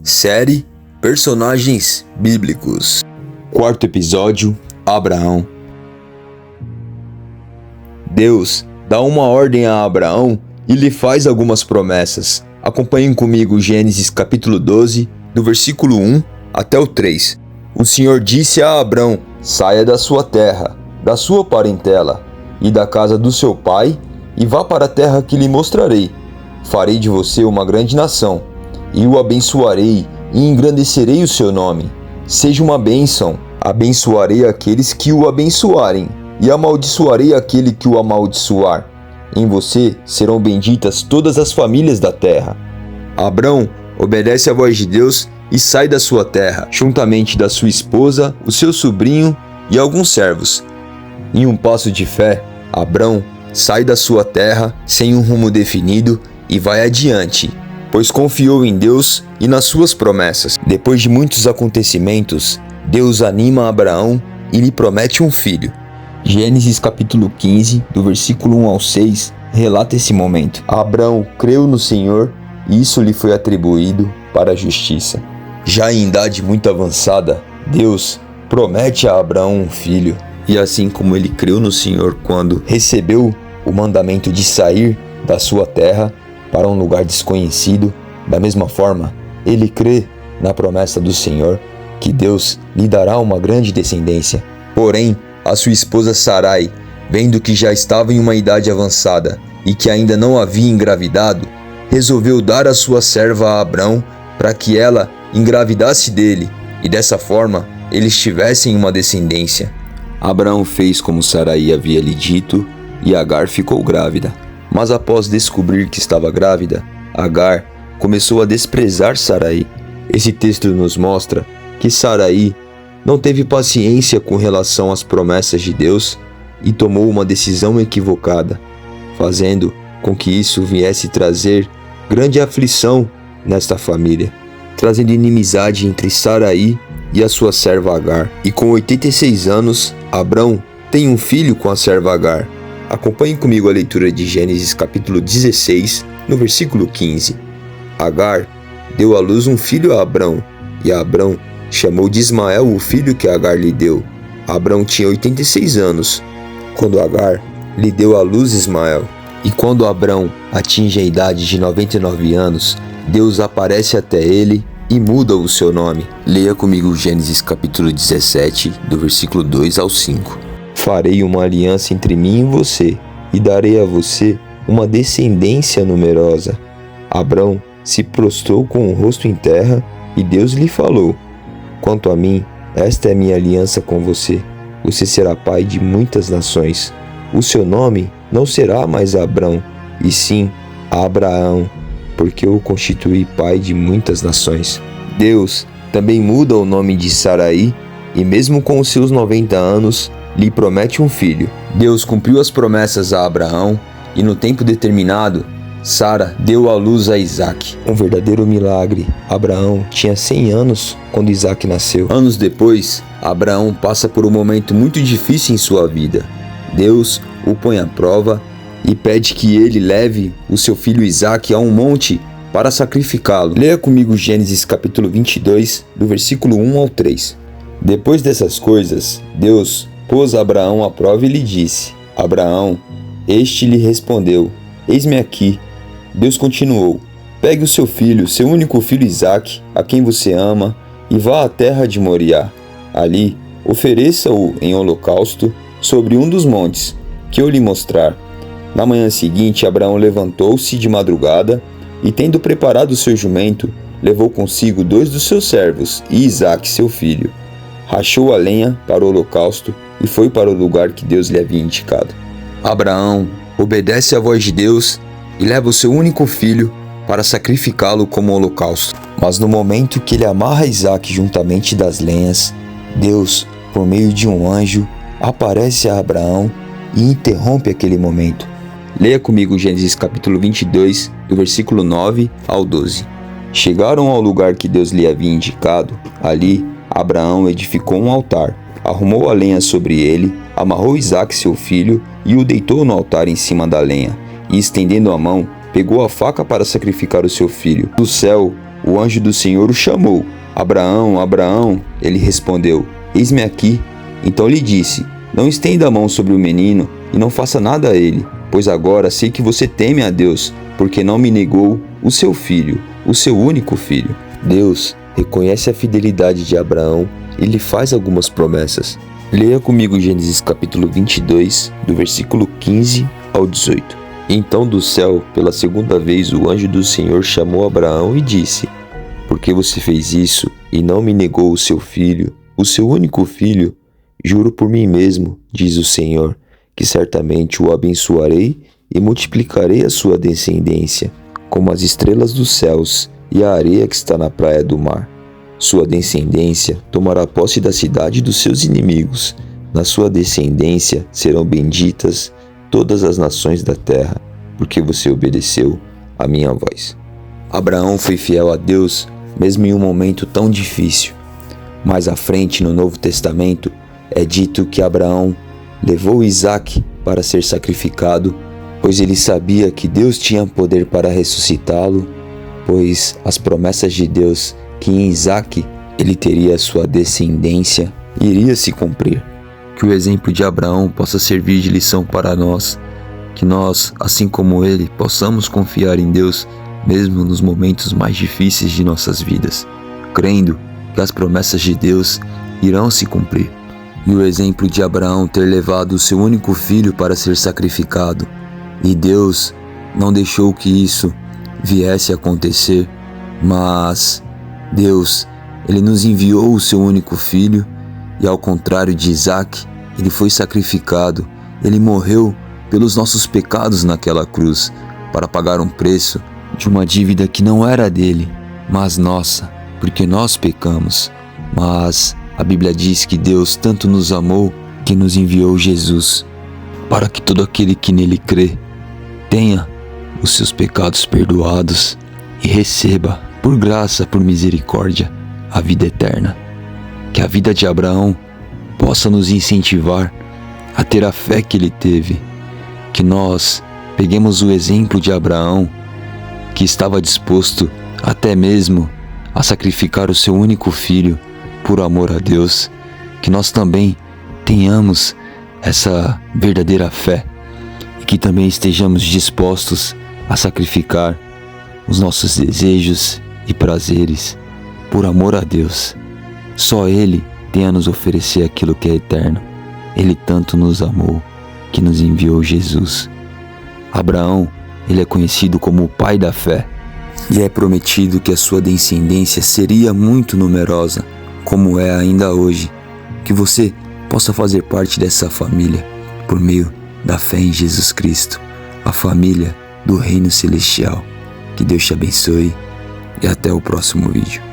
Série Personagens Bíblicos. Quarto episódio, Abraão. Deus dá uma ordem a Abraão e lhe faz algumas promessas. Acompanhem comigo Gênesis capítulo 12, do versículo 1 até o 3. O Senhor disse a Abrão: saia da sua terra, da sua parentela e da casa do seu pai, e vá para a terra que lhe mostrarei. Farei de você uma grande nação, e o abençoarei e engrandecerei o seu nome. Seja uma bênção. Abençoarei aqueles que o abençoarem, e amaldiçoarei aquele que o amaldiçoar. Em você serão benditas todas as famílias da terra. Abrão obedece à voz de Deus e sai da sua terra, juntamente da sua esposa, o seu sobrinho e alguns servos. Em um passo de fé, Abrão sai da sua terra sem um rumo definido e vai adiante, pois confiou em Deus e nas suas promessas. Depois de muitos acontecimentos, Deus anima Abraão e lhe promete um filho. Gênesis capítulo 15, do versículo 1 ao 6, relata esse momento. Abraão creu no Senhor e isso lhe foi atribuído para a justiça. Já em idade muito avançada, Deus promete a Abraão um filho. E assim como ele creu no Senhor quando recebeu o mandamento de sair da sua terra para um lugar desconhecido, da mesma forma, ele crê na promessa do Senhor que Deus lhe dará uma grande descendência. Porém, a sua esposa Sarai, vendo que já estava em uma idade avançada e que ainda não havia engravidado, resolveu dar a sua serva a Abrão para que ela engravidasse dele e dessa forma eles tivessem uma descendência. Abraão fez como Sarai havia lhe dito e Agar ficou grávida. Mas após descobrir que estava grávida, Agar começou a desprezar Sarai. Esse texto nos mostra que Sarai não teve paciência com relação às promessas de Deus e tomou uma decisão equivocada, fazendo com que isso viesse trazer grande aflição nesta família, trazendo inimizade entre Sarai e a sua serva Agar. E com 86 anos, Abrão tem um filho com a serva Agar. Acompanhe comigo a leitura de Gênesis capítulo 16, no versículo 15. Agar deu à luz um filho a Abrão, e Abrão chamou de Ismael o filho que Agar lhe deu. Abrão tinha 86 anos, quando Agar lhe deu à luz Ismael. E quando Abrão atinge a idade de 99 anos, Deus aparece até ele e muda o seu nome. Leia comigo Gênesis capítulo 17, do versículo 2 ao 5. Farei uma aliança entre mim e você, e darei a você uma descendência numerosa. Abrão se prostrou com o rosto em terra, e Deus lhe falou: quanto a mim, esta é minha aliança com você. Você será pai de muitas nações. O seu nome não será mais Abrão, e sim Abraão, porque eu o constituí pai de muitas nações. Deus também muda o nome de Sarai, e mesmo com os seus 90 anos, lhe promete um filho. Deus cumpriu as promessas a Abraão, e no tempo determinado, Sara deu à luz a Isaque. Um verdadeiro milagre. Abraão tinha 100 anos quando Isaque nasceu. Anos depois, Abraão passa por um momento muito difícil em sua vida. Deus o põe à prova e pede que ele leve o seu filho Isaque a um monte para sacrificá-lo. Leia comigo Gênesis capítulo 22, do versículo 1 ao 3. Depois dessas coisas, Deus pôs Abraão à prova e lhe disse: Abraão. Este lhe respondeu: eis-me aqui. Deus continuou: pegue o seu filho, seu único filho Isaque, a quem você ama, e vá à terra de Moriá. Ali, ofereça-o em holocausto sobre um dos montes, que eu lhe mostrar. Na manhã seguinte, Abraão levantou-se de madrugada, e tendo preparado o seu jumento, levou consigo 2 dos seus servos e Isaque, seu filho. Rachou a lenha para o holocausto e foi para o lugar que Deus lhe havia indicado. Abraão obedece à voz de Deus e leva o seu único filho para sacrificá-lo como holocausto. Mas no momento que ele amarra Isaque juntamente das lenhas, Deus, por meio de um anjo, aparece a Abraão e interrompe aquele momento. Leia comigo Gênesis capítulo 22, do versículo 9 ao 12. Chegaram ao lugar que Deus lhe havia indicado. Ali, Abraão edificou um altar, arrumou a lenha sobre ele, amarrou Isaque seu filho e o deitou no altar em cima da lenha. E estendendo a mão, pegou a faca para sacrificar o seu filho. Do céu o anjo do Senhor o chamou: Abraão, Abraão. Ele respondeu: Eis-me aqui. Então lhe disse: Não estenda a mão sobre o menino e não faça nada a ele, pois agora sei que você teme a Deus, porque não me negou o seu filho, o seu único filho. Deus reconhece a fidelidade de Abraão e lhe faz algumas promessas. Leia comigo Gênesis capítulo 22, do versículo 15 ao 18. Então do céu, pela segunda vez, o anjo do Senhor chamou Abraão e disse: Por que você fez isso e não me negou o seu filho, o seu único filho? Juro por mim mesmo, diz o Senhor, que certamente o abençoarei e multiplicarei a sua descendência, como as estrelas dos céus e a areia que está na praia do mar. Sua descendência tomará posse da cidade dos seus inimigos. Na sua descendência serão benditas todas as nações da terra, porque você obedeceu a minha voz. Abraão foi fiel a Deus, mesmo em um momento tão difícil. Mais à frente, no Novo Testamento, é dito que Abraão levou Isaque para ser sacrificado, pois ele sabia que Deus tinha poder para ressuscitá-lo, pois as promessas de Deus que em Isaque ele teria sua descendência iria se cumprir. Que o exemplo de Abraão possa servir de lição para nós, que nós, assim como ele, possamos confiar em Deus mesmo nos momentos mais difíceis de nossas vidas, crendo que as promessas de Deus irão se cumprir. E o exemplo de Abraão ter levado o seu único filho para ser sacrificado, e Deus não deixou que isso viesse a acontecer, mas Deus, ele nos enviou o seu único filho, e ao contrário de Isaque, ele foi sacrificado, ele morreu pelos nossos pecados naquela cruz, para pagar um preço de uma dívida que não era dele, mas nossa, porque nós pecamos. Mas a Bíblia diz que Deus tanto nos amou que nos enviou Jesus, para que todo aquele que nele crê tenha os seus pecados perdoados e receba, por graça, por misericórdia, a vida eterna. Que a vida de Abraão possa nos incentivar a ter a fé que ele teve, que nós peguemos o exemplo de Abraão, que estava disposto até mesmo a sacrificar o seu único filho por amor a Deus, que nós também tenhamos essa verdadeira fé e que também estejamos dispostos a sacrificar os nossos desejos e prazeres por amor a Deus. Só Ele tem a nos oferecer aquilo que é eterno. Ele tanto nos amou que nos enviou Jesus. Abraão, ele é conhecido como o pai da fé, e é prometido que a sua descendência seria muito numerosa, como é ainda hoje. Que você possa fazer parte dessa família por meio da fé em Jesus Cristo, a família do Reino Celestial. Que Deus te abençoe e até o próximo vídeo.